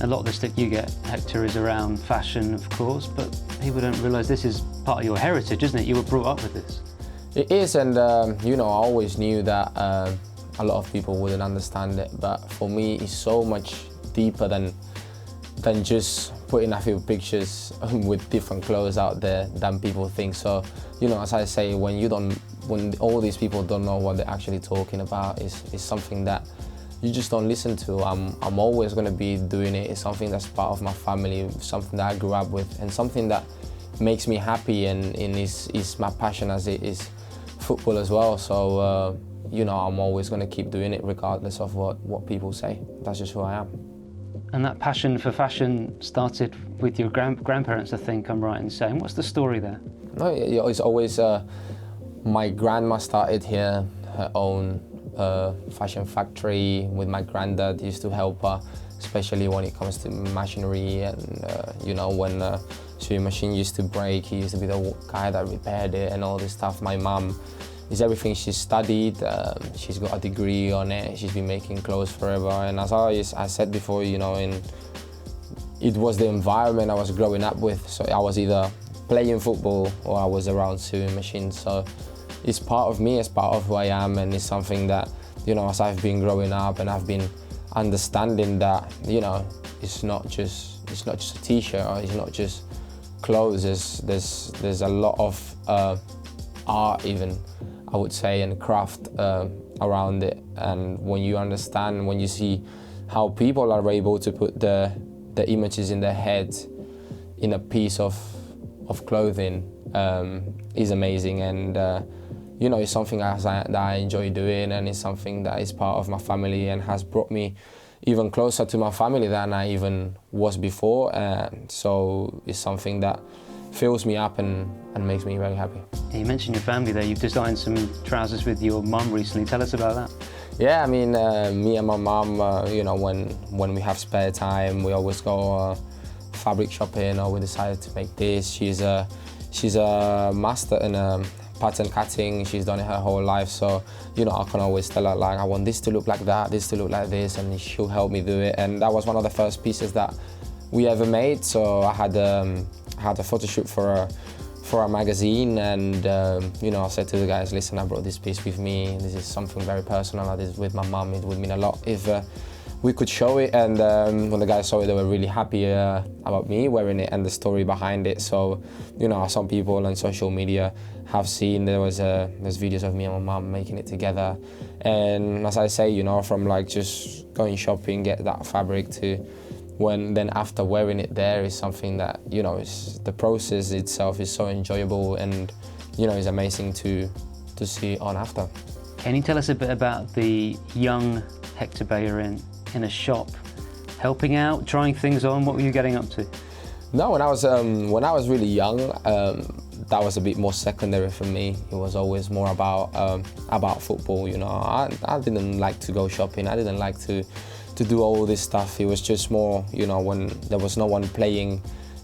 A lot of the stick you get, Hector, is around fashion, of course, but people don't realise this is part of your heritage, isn't it? You were brought up with this. It is, and you know, I always knew that a lot of people wouldn't understand it, but for me, it's so much deeper than just putting a few pictures with different clothes out there than people think. So, you know, as I say, when all these people don't know what they're actually talking about, is something that you just don't listen to. I'm always going to be doing it. It's something that's part of my family, something that I grew up with, and something that makes me happy, and is my passion as it is football as well. So, you know, I'm always going to keep doing it regardless of what people say. That's just who I am. And that passion for fashion started with your grandparents, I think I'm right in saying. What's the story there? No, it's always, my grandma started here, her own fashion factory with my granddad. Used to help her, especially when it comes to machinery, and you know, when sewing machine used to break, he used to be the guy that repaired it and all this stuff. My mum is everything she's studied. She's got a degree on it. She's been making clothes forever. And as I said before, you know, it was the environment I was growing up with. So I was either playing football or I was around sewing machines. So it's part of me, it's part of who I am, and it's something that, you know, as I've been growing up and I've been understanding that, you know, it's not just a t-shirt, or it's not just clothes. There's a lot of art, even, I would say, and craft around it. And when you understand, when you see how people are able to put the images in their head in a piece of clothing, is amazing. And you know, it's something that I enjoy doing, and it's something that is part of my family and has brought me even closer to my family than I even was before. And so it's something that fills me up and makes me very happy. You mentioned your family there. You've designed some trousers with your mum recently. Tell us about that. Yeah, I mean, me and my mum, you know, when we have spare time, we always go fabric shopping, or we decided to make this. She's a master in pattern cutting. She's done it her whole life, so, you know, I can always tell her, like, I want this to look like that, this to look like this, and she'll help me do it. And that was one of the first pieces that we ever made. So I had a photo shoot for a magazine, and you know, I said to the guys, listen, I brought this piece with me. This is something very personal. I did it with my mum. It would mean a lot if we could show it. And when the guys saw it, they were really happy about me wearing it and the story behind it. So, you know, some people on social media have seen there's videos of me and my mum making it together. And as I say, you know, from like just going shopping, get that fabric, to then after wearing it there, is something that, you know, the process itself is so enjoyable, and, you know, it's amazing to see on after. Can you tell us a bit about the young Hector Bellerin in a shop, helping out, trying things on? What were you getting up to? No, when I was really young, that was a bit more secondary for me. It was always more about football. You know, I didn't like to go shopping. I didn't like to do all this stuff. It was just more, you know, when there was no one playing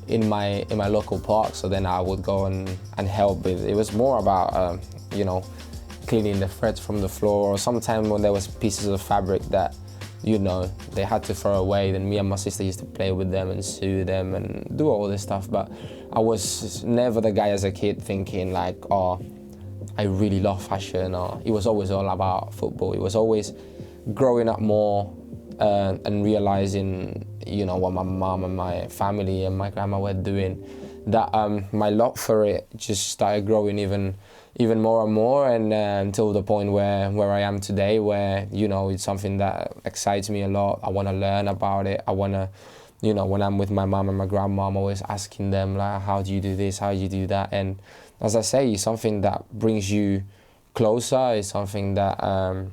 in my local park, so then I would go and help with. It was more about you know, cleaning the threads from the floor, or sometimes when there was pieces of fabric that, you know, they had to throw away, then me and my sister used to play with them and sew them and do all this stuff. But I was never the guy as a kid thinking like, oh, I really love fashion, or it was always all about football. It was always growing up more and realizing, you know, what my mom and my family and my grandma were doing, that my love for it just started growing even more and more, and until the point where I am today, where, you know, it's something that excites me a lot. I want to learn about it. I want to, you know, when I'm with my mom and my grandma, I'm always asking them, like, how do you do this? How do you do that? And as I say, it's something that brings you closer. It's something that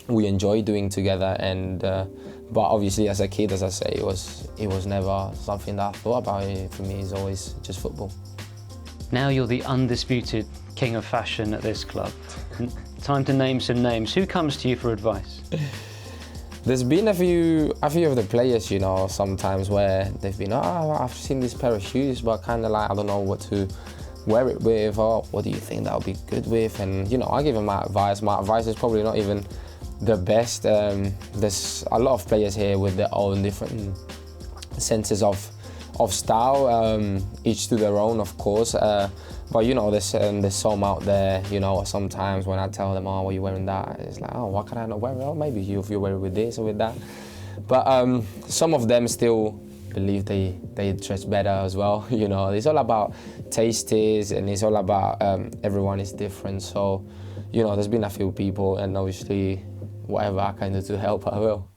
we enjoy doing together. And but obviously, as a kid, as I say, it was never something that I thought about. For me, it's always just football. Now you're the undisputed king of fashion at this club. Time to name some names. Who comes to you for advice? There's been a few of the players, you know, sometimes where they've been, oh, I've seen this pair of shoes, but kind of like, I don't know what to wear it with, or what do you think that would be good with? And, you know, I give them my advice. My advice is probably not even the best. There's a lot of players here with their own different senses of style, each to their own, of course. But you know, there's some out there, you know, sometimes when I tell them, oh, why are you wearing that? It's like, oh, why can I not wear it? Well, maybe if you wear it with this or with that. But some of them still believe they dress better as well. You know, it's all about tastes, and it's all about everyone is different. So, you know, there's been a few people, and obviously whatever I can do to help, I will.